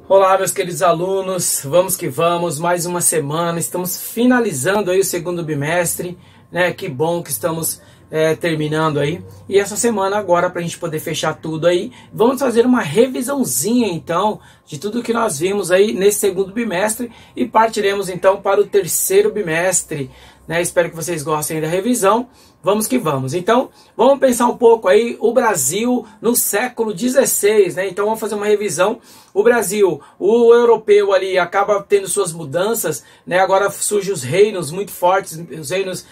Olá, meus queridos alunos, vamos que vamos, mais uma semana, estamos finalizando aí o segundo bimestre, né? Que bom que estamos terminando aí. E essa semana agora, para a gente poder fechar tudo aí, vamos fazer uma revisãozinha então, de tudo que nós vimos aí nesse segundo bimestre e partiremos então para o terceiro bimestre, né? Espero que vocês gostem da revisão. Vamos que vamos. Então, vamos pensar um pouco aí o Brasil no século XVI, né? Então, vamos fazer uma revisão. O Brasil, o europeu ali acaba tendo suas mudanças, né? Agora surgem os reinos muito fortes, os reinos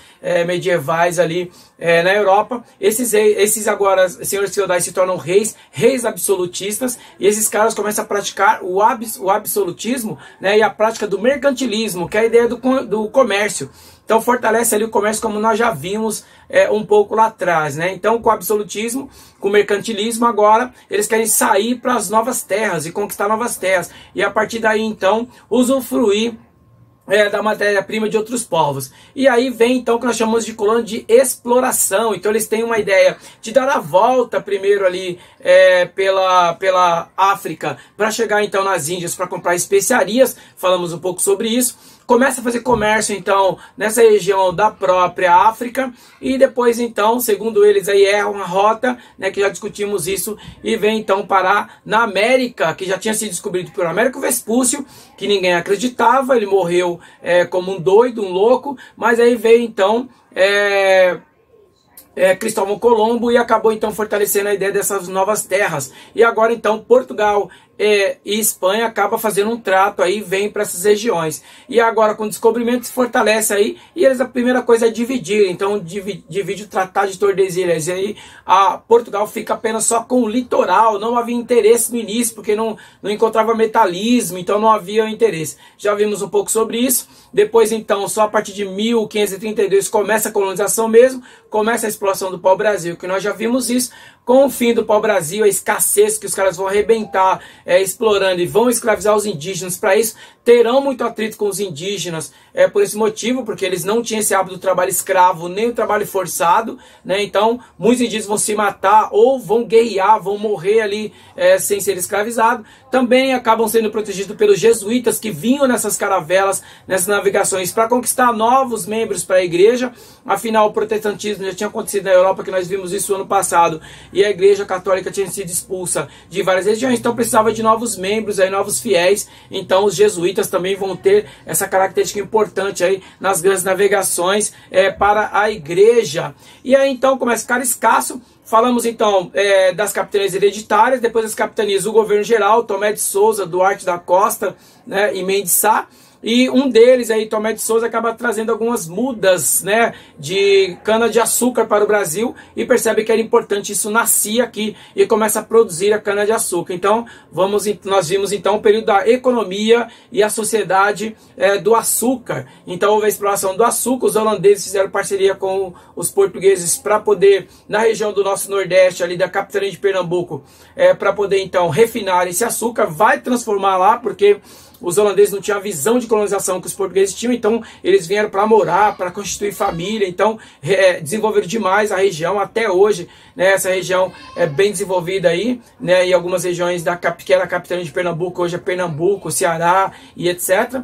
medievais ali na Europa. Esses agora, senhores feudais se tornam reis absolutistas, e esses caras começam a praticar o absolutismo, né? E a prática do mercantilismo, que é a ideia do comércio. Então fortalece ali o comércio, como nós já vimos um pouco lá atrás, né? Então com o absolutismo, com o mercantilismo, agora eles querem sair para as novas terras e conquistar novas terras. E a partir daí então usufruir da matéria-prima de outros povos. E aí vem então o que nós chamamos de colônia de exploração. Então eles têm uma ideia de dar a volta primeiro ali pela África, para chegar então nas Índias para comprar especiarias. Falamos um pouco sobre isso. Começa a fazer comércio então nessa região da própria África, e depois então, segundo eles, aí erram a rota, né, que já discutimos isso, e vem então parar na América, que já tinha sido descoberto por Américo Vespúcio, que ninguém acreditava. Ele morreu como um doido, um louco, mas aí veio então Cristóvão Colombo e acabou então fortalecendo a ideia dessas novas terras. E agora então Portugal e Espanha acaba fazendo um trato aí, vem para essas regiões. E agora com o descobrimento se fortalece aí, e eles, a primeira coisa é dividir. Então divide o Tratado de Tordesilhas, e aí Portugal fica apenas só com o litoral. Não havia interesse no início, porque não encontrava metalismo, então não havia interesse. Já vimos um pouco sobre isso. Depois então, só a partir de 1532 começa a colonização mesmo, começa a exploração do pau-brasil, que nós já vimos isso. Com o fim do pau-brasil, a escassez, que os caras vão arrebentar explorando e vão escravizar os indígenas. Para isso, terão muito atrito com os indígenas, por esse motivo, porque eles não tinham esse hábito do trabalho escravo, nem o trabalho forçado, né? Então, muitos indígenas vão se matar ou vão guerrear, vão morrer ali sem ser escravizados. Também acabam sendo protegidos pelos jesuítas, que vinham nessas caravelas, nessas navegações, para conquistar novos membros para a igreja. Afinal, o protestantismo já tinha acontecido na Europa, que nós vimos isso ano passado, e a igreja católica tinha sido expulsa de várias regiões, então precisava de novos membros, aí, novos fiéis. Então os jesuítas também vão ter essa característica importante aí nas grandes navegações para a igreja. E aí então começa a ficar escasso. Falamos então das capitanias hereditárias, depois das capitanias do governo geral, Tomé de Souza, Duarte da Costa, né, e Mendes Sá. E um deles aí, Tomé de Souza, acaba trazendo algumas mudas, né, de cana-de-açúcar para o Brasil, e percebe que era importante, isso nascia aqui, e começa a produzir a cana-de-açúcar. Então, nós vimos então o período da economia e a sociedade do açúcar. Então, houve a exploração do açúcar. Os holandeses fizeram parceria com os portugueses para poder, na região do nosso Nordeste, ali da capitania de Pernambuco, para poder então refinar esse açúcar, vai transformar lá, porque os holandeses não tinham a visão de colonização que os portugueses tinham, então eles vieram para morar, para constituir família. Então desenvolveram demais a região até hoje, né? Essa região é bem desenvolvida aí, né? E algumas regiões que era a capitania de Pernambuco, hoje é Pernambuco, Ceará e etc.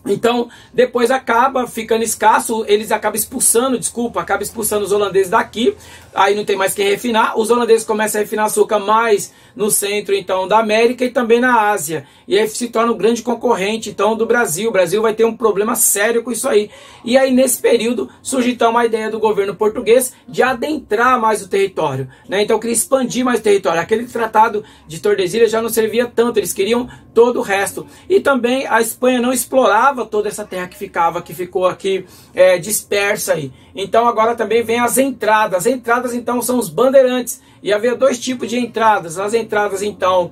Então, depois acaba ficando escasso, eles acabam expulsando os holandeses daqui, aí não tem mais quem refinar. Os holandeses começam a refinar açúcar mais no centro então da América e também na Ásia, e aí se torna um grande concorrente então do Brasil. O Brasil vai ter um problema sério com isso aí. E aí nesse período surge então uma ideia do governo português de adentrar mais o território, né? Então queria expandir mais o território. Aquele tratado de Tordesilhas já não servia tanto, eles queriam todo o resto. E também a Espanha não explorava toda essa terra que ficou aqui dispersa aí. Então agora também vem as entradas. As entradas então são os bandeirantes. E havia dois tipos de entradas. As entradas então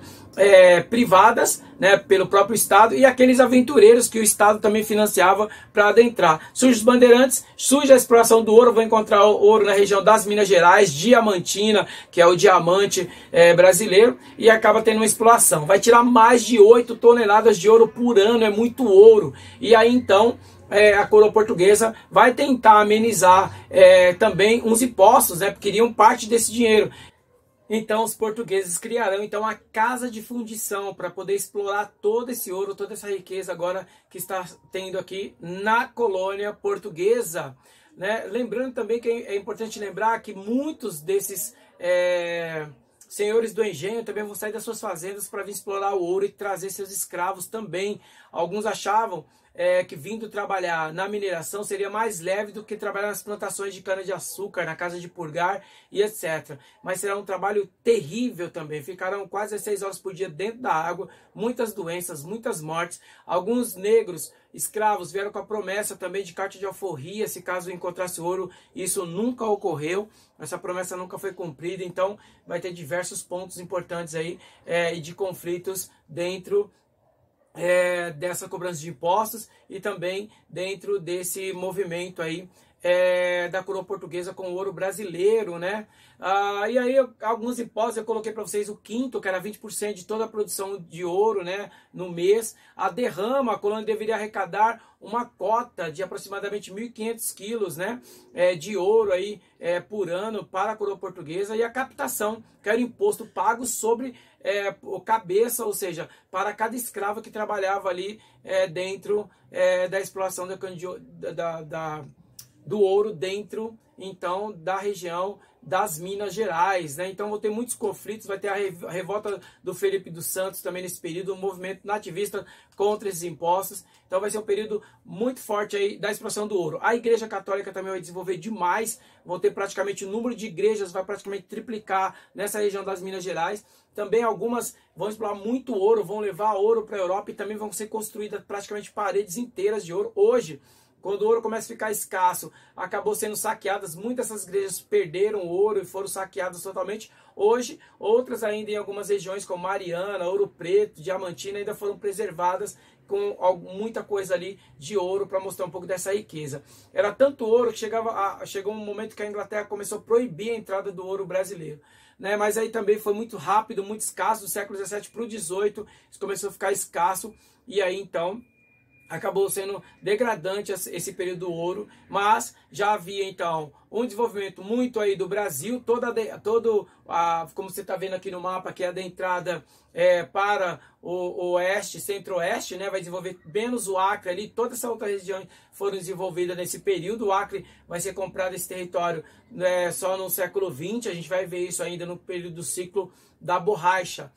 privadas, né, pelo próprio Estado, e aqueles aventureiros que o Estado também financiava para adentrar. Surge os bandeirantes, surge a exploração do ouro. Vão encontrar ouro na região das Minas Gerais, Diamantina, que é o diamante brasileiro, e acaba tendo uma exploração. Vai tirar mais de 8 toneladas de ouro por ano, é muito ouro. E aí então a coroa portuguesa vai tentar amenizar também uns impostos, né, porque queriam parte desse dinheiro. Então os portugueses criarão então a casa de fundição para poder explorar todo esse ouro, toda essa riqueza agora que está tendo aqui na colônia portuguesa, né? Lembrando também que é importante lembrar que muitos desses senhores do engenho também vão sair das suas fazendas para vir explorar o ouro e trazer seus escravos também. Alguns achavam que vindo trabalhar na mineração seria mais leve do que trabalhar nas plantações de cana-de-açúcar, na casa de purgar e etc. Mas será um trabalho terrível também. Ficarão quase 6 horas por dia dentro da água, muitas doenças, muitas mortes. Alguns negros escravos vieram com a promessa também de carta de alforria, se caso encontrasse ouro. Isso nunca ocorreu, essa promessa nunca foi cumprida, então vai ter diversos pontos importantes aí e de conflitos dentro dessa cobrança de impostos e também dentro desse movimento aí da coroa portuguesa com o ouro brasileiro, né? E aí alguns impostos eu coloquei para vocês: o quinto, que era 20% de toda a produção de ouro, né, no mês. A derrama, a colônia deveria arrecadar uma cota de aproximadamente 1.500 quilos, né, de ouro aí por ano para a coroa portuguesa. E a captação, que era o imposto pago sobre o cabeça, ou seja, para cada escravo que trabalhava ali dentro da exploração do ouro dentro, então, da região das Minas Gerais, né? Então, vou ter muitos conflitos, vai ter a revolta do Felipe dos Santos também nesse período, um movimento nativista contra esses impostos. Então, vai ser um período muito forte aí da exploração do ouro. A Igreja Católica também vai desenvolver demais, vão ter praticamente o número de igrejas, vai praticamente triplicar nessa região das Minas Gerais. Também algumas vão explorar muito ouro, vão levar ouro para a Europa e também vão ser construídas praticamente paredes inteiras de ouro. Hoje, quando o ouro começa a ficar escasso, acabou sendo saqueadas, muitas dessas igrejas perderam ouro e foram saqueadas totalmente. Hoje, outras ainda em algumas regiões como Mariana, Ouro Preto, Diamantina, ainda foram preservadas com muita coisa ali de ouro para mostrar um pouco dessa riqueza. Era tanto ouro que chegou um momento que a Inglaterra começou a proibir a entrada do ouro brasileiro, né? Mas aí também foi muito rápido, muito escasso, do século XVII para o XVIII, isso começou a ficar escasso, e aí então acabou sendo degradante esse período do ouro, mas já havia então um desenvolvimento muito aí do Brasil, como você está vendo aqui no mapa, que é da entrada para o oeste, centro-oeste, né? Vai desenvolver menos o Acre ali, toda essa outra região foram desenvolvidas nesse período. O Acre vai ser comprado esse território só no século XX, a gente vai ver isso ainda no período do ciclo da borracha.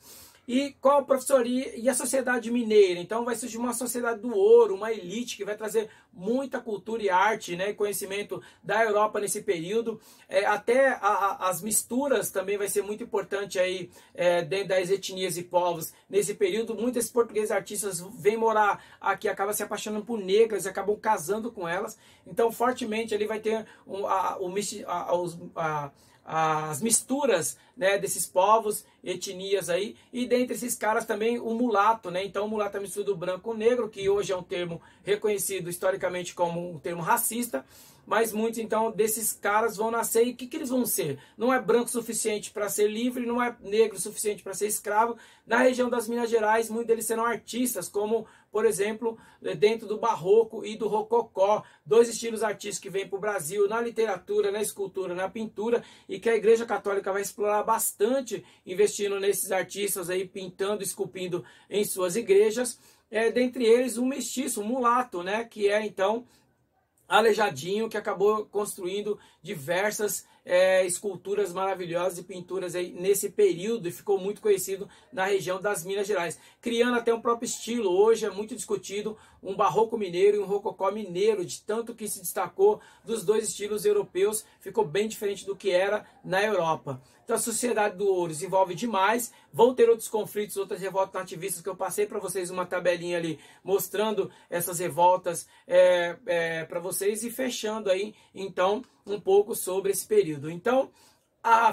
E qual a professoria e a sociedade mineira? Então vai surgir uma sociedade do ouro, uma elite que vai trazer muita cultura e arte, né, e conhecimento da Europa nesse período. Até as misturas também vai ser muito importante aí dentro das etnias e povos. Nesse período, muitos portugueses artistas vêm morar aqui, acabam se apaixonando por negras e acabam casando com elas. Então fortemente ali vai ter as misturas, né, desses povos, etnias aí, e dentre esses caras também o mulato, né? Então o mulato é a mistura do branco com o negro, que hoje é um termo reconhecido historicamente como um termo racista, mas muitos então desses caras vão nascer, e o que eles vão ser? Não é branco o suficiente para ser livre, não é negro o suficiente para ser escravo. Na região das Minas Gerais, muitos deles serão artistas, como por exemplo, dentro do barroco e do rococó, dois estilos artísticos que vêm para o Brasil na literatura, na escultura, na pintura, e que a Igreja Católica vai explorar bastante, investindo nesses artistas aí, pintando, esculpindo em suas igrejas. Dentre eles um mestiço, um mulato, né, que é então Aleijadinho, que acabou construindo diversas esculturas maravilhosas e pinturas aí nesse período, e ficou muito conhecido na região das Minas Gerais, criando até um próprio estilo. Hoje é muito discutido um barroco mineiro e um rococó mineiro, de tanto que se destacou dos dois estilos europeus, ficou bem diferente do que era na Europa. Então a sociedade do ouro desenvolve demais, vão ter outros conflitos, outras revoltas nativistas, que eu passei para vocês uma tabelinha ali mostrando essas revoltas para vocês, e fechando aí então um pouco sobre esse período. Então,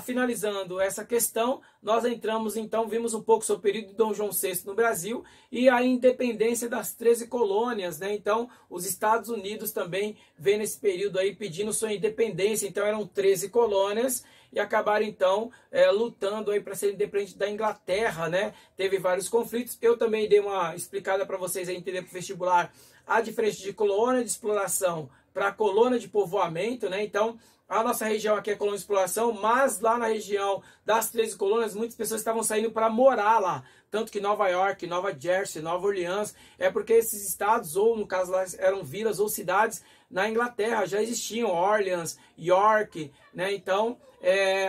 finalizando essa questão, nós entramos então, vimos um pouco sobre o período de Dom João VI no Brasil e a independência das 13 colônias, né? Então, os Estados Unidos também vêm nesse período aí pedindo sua independência. Então, eram 13 colônias e acabaram então lutando aí para ser independente da Inglaterra, né? Teve vários conflitos. Eu também dei uma explicada para vocês aí entender para o vestibular a diferença de colônia de exploração para colônia de povoamento, né? Então, a nossa região aqui é colônia de exploração, mas lá na região das 13 colônias, muitas pessoas estavam saindo para morar lá. Tanto que Nova York, Nova Jersey, Nova Orleans, é porque esses estados, ou no caso lá eram vilas ou cidades, na Inglaterra já existiam, Orleans, York, né? Então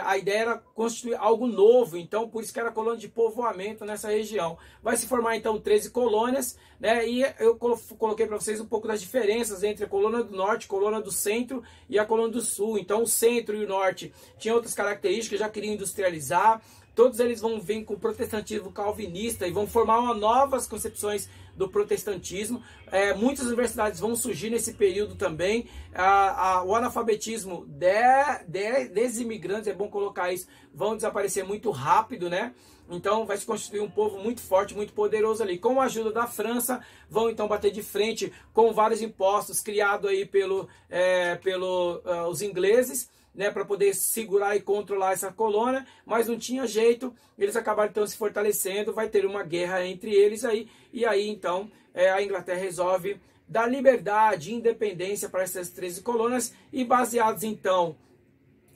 a ideia era constituir algo novo, então por isso que era colônia de povoamento nessa região. Vai se formar então 13 colônias, né? E eu coloquei para vocês um pouco das diferenças entre a colônia do norte, a colônia do centro e a colônia do sul. Então o centro e o norte tinham outras características, já queriam industrializar. Todos eles vão vir com o protestantismo calvinista e vão formar novas concepções do protestantismo. Muitas universidades vão surgir nesse período também. O analfabetismo desses imigrantes, é bom colocar isso, vão desaparecer muito rápido, né? Então vai se constituir um povo muito forte, muito poderoso ali. Com a ajuda da França, vão então bater de frente com vários impostos criados aí pelos ingleses, né, para poder segurar e controlar essa colônia, mas não tinha jeito, eles acabaram então se fortalecendo, vai ter uma guerra entre eles aí, e aí então a Inglaterra resolve dar liberdade e independência para essas 13 colônias, e baseados então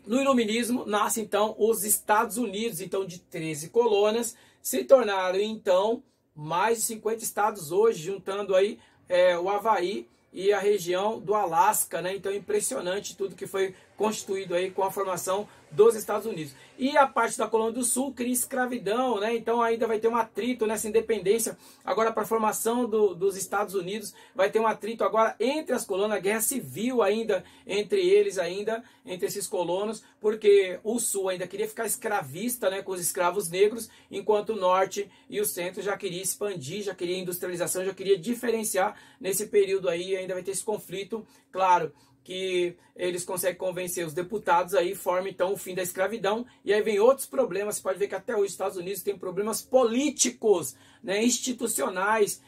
no iluminismo, nasce então os Estados Unidos, então de 13 colônias, se tornaram então mais de 50 estados hoje, juntando aí o Havaí e a região do Alasca, né? Então é impressionante tudo que foi constituído aí com a formação dos Estados Unidos. E a parte da colônia do sul cria escravidão, né? Então ainda vai ter um atrito nessa independência. Agora para a formação dos Estados Unidos vai ter um atrito agora entre as colônias, a guerra civil ainda entre eles, entre esses colonos, porque o sul ainda queria ficar escravista, né, com os escravos negros, enquanto o norte e o centro já queria expandir, já queria industrialização, já queria diferenciar nesse período aí, ainda vai ter esse conflito, claro, que eles conseguem convencer os deputados aí, forma então o fim da escravidão, e aí vem outros problemas. Você pode ver que até hoje os Estados Unidos tem problemas políticos, né, institucionais,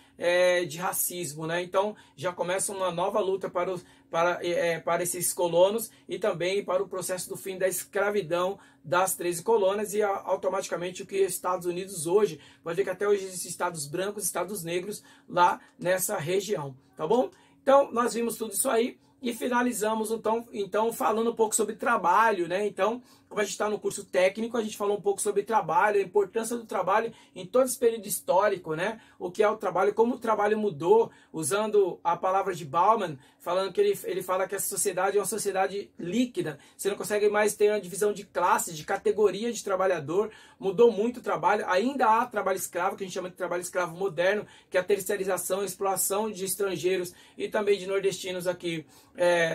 de racismo, né? Então já começa uma nova luta para esses colonos e também para o processo do fim da escravidão das 13 colônias, e automaticamente o que os Estados Unidos hoje, pode ver que até hoje existem estados brancos, estados negros lá nessa região, tá bom? Então nós vimos tudo isso aí. E finalizamos então falando um pouco sobre trabalho, né? Então, como a gente está no curso técnico, a gente falou um pouco sobre trabalho, a importância do trabalho em todo esse período histórico, né? O que é o trabalho, como o trabalho mudou, usando a palavra de Bauman, falando que ele fala que essa sociedade é uma sociedade líquida, você não consegue mais ter uma divisão de classes, de categoria de trabalhador, mudou muito o trabalho, ainda há trabalho escravo, que a gente chama de trabalho escravo moderno, que é a terceirização, a exploração de estrangeiros e também de nordestinos aqui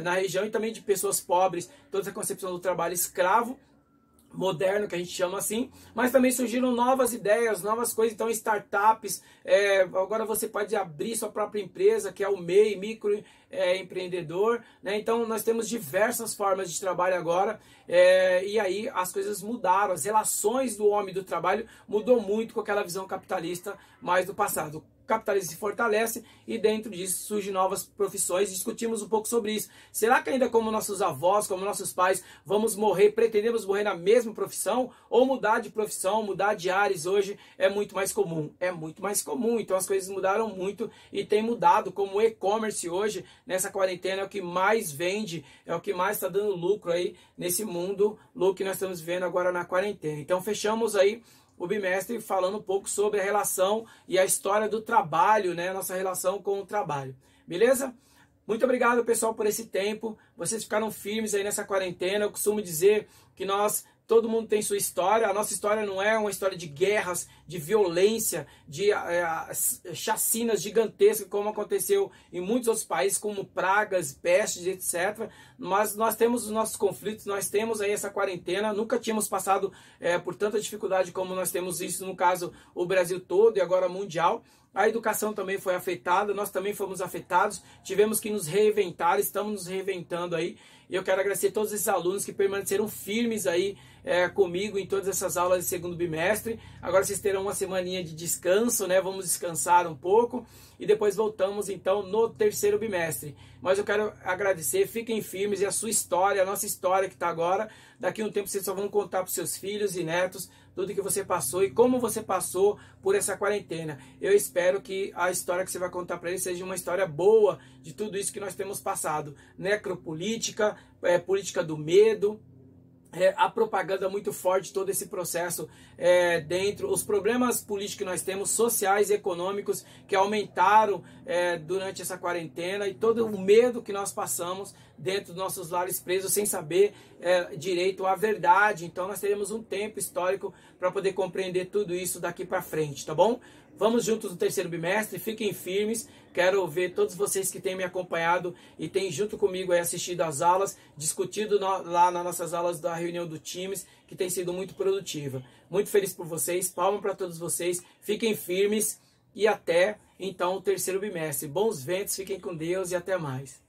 na região, e também de pessoas pobres, toda essa concepção do trabalho escravo moderno, que a gente chama assim, mas também surgiram novas ideias, novas coisas, então startups, agora você pode abrir sua própria empresa, que é o MEI, micro empreendedor, né? Então nós temos diversas formas de trabalho agora, e aí as coisas mudaram, as relações do homem e do trabalho mudou muito com aquela visão capitalista mais do passado. O capitalismo se fortalece e dentro disso surgem novas profissões. Discutimos um pouco sobre isso. Será que ainda como nossos avós, como nossos pais, pretendemos morrer na mesma profissão, ou mudar de profissão, mudar de áreas hoje é muito mais comum? É muito mais comum, então as coisas mudaram muito e tem mudado, como o e-commerce hoje, nessa quarentena, é o que mais vende, é o que mais está dando lucro aí nesse mundo louco que nós estamos vivendo agora na quarentena. Então fechamos aí o bimestre falando um pouco sobre a relação e a história do trabalho, né? Nossa relação com o trabalho. Beleza? Muito obrigado, pessoal, por esse tempo. Vocês ficaram firmes aí nessa quarentena. Eu costumo dizer que todo mundo tem sua história. A nossa história não é uma história de guerras, de violência, de chacinas gigantescas, como aconteceu em muitos outros países, como pragas, pestes, etc. Mas nós temos os nossos conflitos, nós temos aí essa quarentena. Nunca tínhamos passado por tanta dificuldade como nós temos isso, no caso, o Brasil todo e agora mundial. A educação também foi afetada, nós também fomos afetados, tivemos que nos reinventar, estamos nos reinventando aí. E eu quero agradecer a todos esses alunos que permaneceram firmes aí comigo em todas essas aulas de segundo bimestre. Agora vocês terão uma semaninha de descanso, né? Vamos descansar um pouco e depois voltamos então no terceiro bimestre. Mas eu quero agradecer, fiquem firmes, e a sua história, a nossa história que está agora, daqui a um tempo vocês só vão contar para os seus filhos e netos tudo que você passou e como você passou por essa quarentena. Eu espero que a história que você vai contar para eles seja uma história boa de tudo isso que nós temos passado. Necropolítica, política do medo, a propaganda muito forte, todo esse processo dentro, os problemas políticos que nós temos, sociais e econômicos, que aumentaram durante essa quarentena, e todo o medo que nós passamos dentro dos nossos lares presos, sem saber direito a verdade. Então nós teremos um tempo histórico para poder compreender tudo isso daqui para frente, tá bom? Vamos juntos no terceiro bimestre, fiquem firmes. Quero ver todos vocês que têm me acompanhado e têm junto comigo assistido às aulas, discutido lá nas nossas aulas da reunião do Times, que tem sido muito produtiva. Muito feliz por vocês, palmas para todos vocês, fiquem firmes e até então o terceiro bimestre. Bons ventos, fiquem com Deus e até mais.